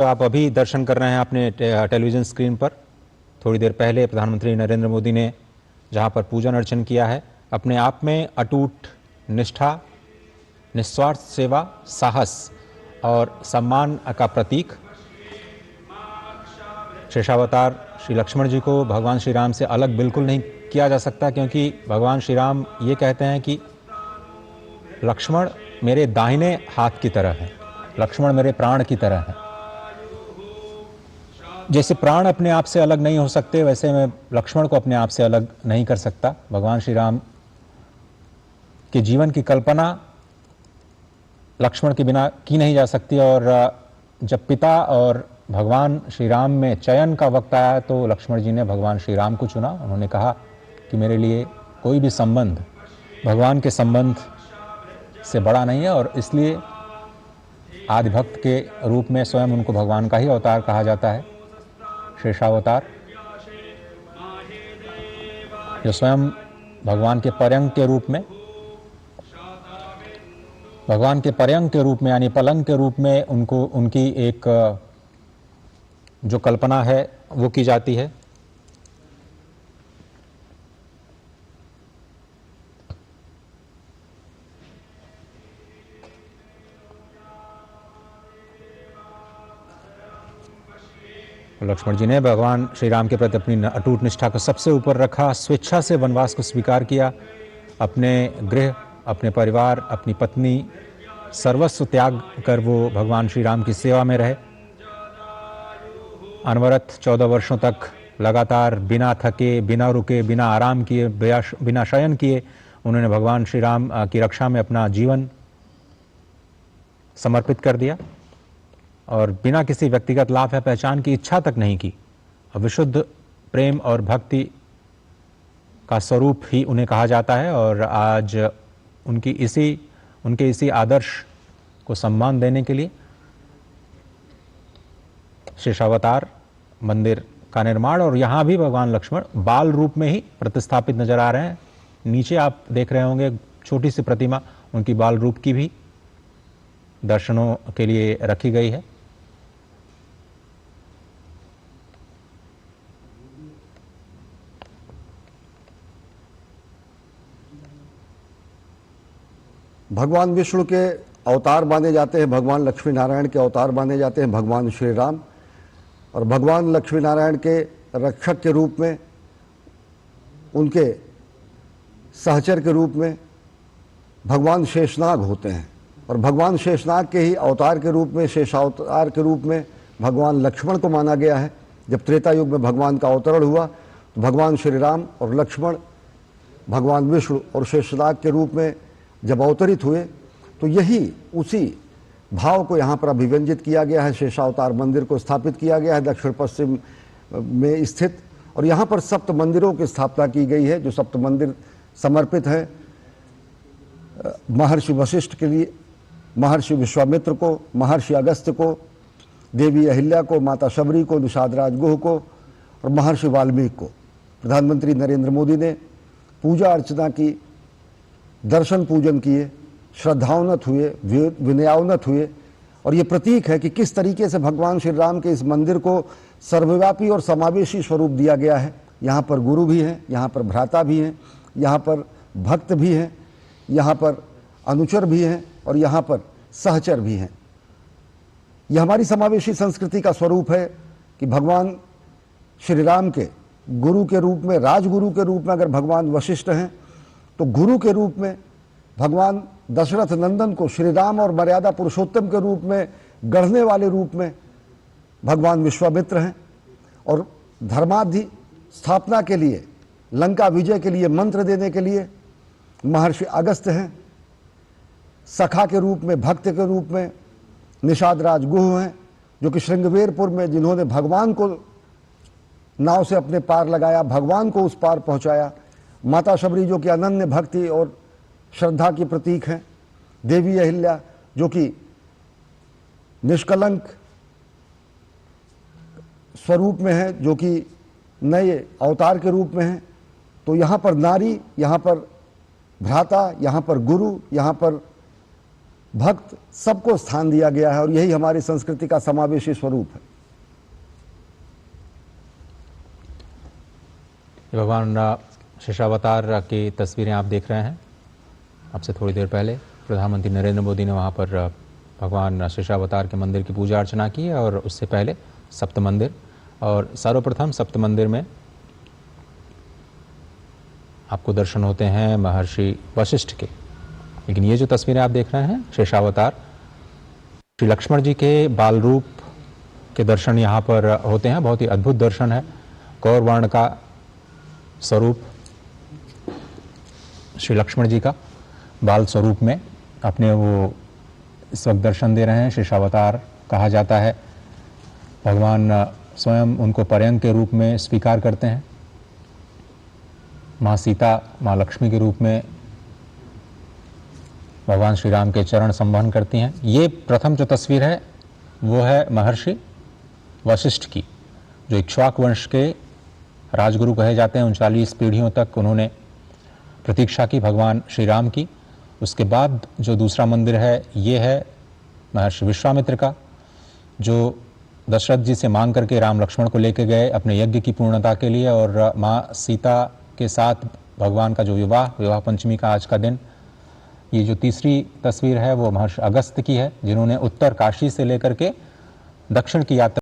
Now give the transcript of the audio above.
तो आप अभी दर्शन कर रहे हैं अपने टेलीविज़न स्क्रीन पर। थोड़ी देर पहले प्रधानमंत्री नरेंद्र मोदी ने जहां पर पूजन अर्चन किया है, अपने आप में अटूट निष्ठा, निस्वार्थ सेवा, साहस और सम्मान का प्रतीक शेषावतार श्री लक्ष्मण जी को भगवान श्री राम से अलग बिल्कुल नहीं किया जा सकता, क्योंकि भगवान श्री राम ये कहते हैं कि लक्ष्मण मेरे दाहिने हाथ की तरह है, लक्ष्मण मेरे प्राण की तरह है। जैसे प्राण अपने आप से अलग नहीं हो सकते, वैसे मैं लक्ष्मण को अपने आप से अलग नहीं कर सकता। भगवान श्री राम के जीवन की कल्पना लक्ष्मण के बिना की नहीं जा सकती। और जब पिता और भगवान श्री राम में चयन का वक्त आया तो लक्ष्मण जी ने भगवान श्री राम को चुना। उन्होंने कहा कि मेरे लिए कोई भी संबंध भगवान के संबंध से बड़ा नहीं है, और इसलिए आदि भक्त के रूप में स्वयं उनको भगवान का ही अवतार कहा जाता है, शेषावतार, जो स्वयं भगवान के पर्यंक के रूप में, भगवान के पर्यंक के रूप में यानी पलंग के रूप में उनको उनकी एक जो कल्पना है वो की जाती है। लक्ष्मण जी ने भगवान श्री राम के प्रति अपनी अटूट निष्ठा को सबसे ऊपर रखा, स्वेच्छा से वनवास को स्वीकार किया, अपने गृह, अपने परिवार, अपनी पत्नी, सर्वस्व त्याग कर वो भगवान श्री राम की सेवा में रहे। अनवरत 14 वर्षों तक लगातार बिना थके, बिना रुके, बिना आराम किए, बिना शयन किए उन्होंने भगवान श्री राम की रक्षा में अपना जीवन समर्पित कर दिया, और बिना किसी व्यक्तिगत लाभ या पहचान की इच्छा तक नहीं की। विशुद्ध प्रेम और भक्ति का स्वरूप ही उन्हें कहा जाता है। और आज उनके इसी आदर्श को सम्मान देने के लिए शेषावतार मंदिर का निर्माण, और यहाँ भी भगवान लक्ष्मण बाल रूप में ही प्रतिस्थापित नजर आ रहे हैं। नीचे आप देख रहे होंगे छोटी सी प्रतिमा, उनकी बाल रूप की भी दर्शनों के लिए रखी गई है। भगवान विष्णु के अवतार माने जाते हैं, भगवान लक्ष्मी नारायण के अवतार माने जाते हैं भगवान श्री राम, और भगवान लक्ष्मी नारायण के रक्षक के रूप में, उनके सहचर के रूप में भगवान शेषनाग होते हैं। और भगवान शेषनाग के ही अवतार के रूप में, शेषावतार के रूप में भगवान लक्ष्मण को माना गया है। जब त्रेता युग में भगवान का अवतरण हुआ तो भगवान श्री राम और लक्ष्मण भगवान विष्णु और शेषनाग के रूप में जब अवतरित हुए तो यही उसी भाव को यहाँ पर अभिव्यंजित किया गया है। शेषावतार मंदिर को स्थापित किया गया है दक्षिण पश्चिम में स्थित, और यहाँ पर सप्त मंदिरों की स्थापना की गई है, जो सप्त मंदिर समर्पित हैं महर्षि वशिष्ठ के लिए, महर्षि विश्वामित्र को, महर्षि अगस्त्य को, देवी अहिल्या को, माता शबरी को, निषाद राजगुह को और महर्षि वाल्मीकि को। प्रधानमंत्री नरेंद्र मोदी ने पूजा अर्चना की, दर्शन पूजन किए, श्रद्धावनत हुए, विनयावनत हुए, और ये प्रतीक है कि किस तरीके से भगवान श्री राम के इस मंदिर को सर्वव्यापी और समावेशी स्वरूप दिया गया है। यहाँ पर गुरु भी हैं, यहाँ पर भ्राता भी हैं, यहाँ पर भक्त भी हैं, यहाँ पर अनुचर भी हैं और यहाँ पर सहचर भी हैं। यह हमारी समावेशी संस्कृति का स्वरूप है कि भगवान श्री राम के गुरु के रूप में, राजगुरु के रूप में अगर भगवान वशिष्ठ हैं, तो गुरु के रूप में भगवान दशरथ नंदन को श्री राम और मर्यादा पुरुषोत्तम के रूप में गढ़ने वाले रूप में भगवान विश्वामित्र हैं, और धर्माधि स्थापना के लिए, लंका विजय के लिए मंत्र देने के लिए महर्षि अगस्त्य हैं। सखा के रूप में, भक्त के रूप में निषाद राजगुह हैं, जो कि श्रृंगवेरपुर में जिन्होंने भगवान को नाव से अपने पार लगाया, भगवान को उस पार पहुंचाया। माता शबरी जो कि अनन्य भक्ति और श्रद्धा की प्रतीक हैं। देवी अहिल्या जो कि निष्कलंक स्वरूप में है, जो कि नए अवतार के रूप में है। तो यहाँ पर नारी, यहाँ पर भ्राता, यहाँ पर गुरु, यहाँ पर भक्त सबको स्थान दिया गया है और यही हमारी संस्कृति का समावेशी स्वरूप है। ये भगवान शेषावतार की तस्वीरें आप देख रहे हैं। आपसे थोड़ी देर पहले प्रधानमंत्री नरेंद्र मोदी ने वहाँ पर भगवान शेषावतार के मंदिर की पूजा अर्चना की है और उससे पहले सप्त मंदिर, और सर्वप्रथम सप्त मंदिर में आपको दर्शन होते हैं महर्षि वशिष्ठ के। लेकिन ये जो तस्वीरें आप देख रहे हैं शेषावतार, श्री लक्ष्मण जी के बाल रूप के दर्शन यहाँ पर होते हैं। बहुत ही अद्भुत दर्शन है। गौर वर्ण का स्वरूप श्री लक्ष्मण जी का बाल स्वरूप में अपने वो इस वक्त दर्शन दे रहे हैं। शेषावतार कहा जाता है। भगवान स्वयं उनको पर्यंक के रूप में स्वीकार करते हैं। माँ सीता माँ लक्ष्मी के रूप में भगवान श्री राम के चरण संवहन करती हैं। ये प्रथम जो तस्वीर है वो है महर्षि वशिष्ठ की, जो इक्ष्वाक वंश के राजगुरु कहे जाते हैं। 39 पीढ़ियों तक उन्होंने प्रतीक्षा की भगवान श्री राम की। उसके बाद जो दूसरा मंदिर है ये है महर्षि विश्वामित्र का, जो दशरथ जी से मांग करके राम लक्ष्मण को लेके गए अपने यज्ञ की पूर्णता के लिए, और माँ सीता के साथ भगवान का जो विवाह पंचमी का आज का दिन। ये जो तीसरी तस्वीर है वो महर्षि अगस्त्य की है, जिन्होंने उत्तर काशी से लेकर के दक्षिण की यात्रा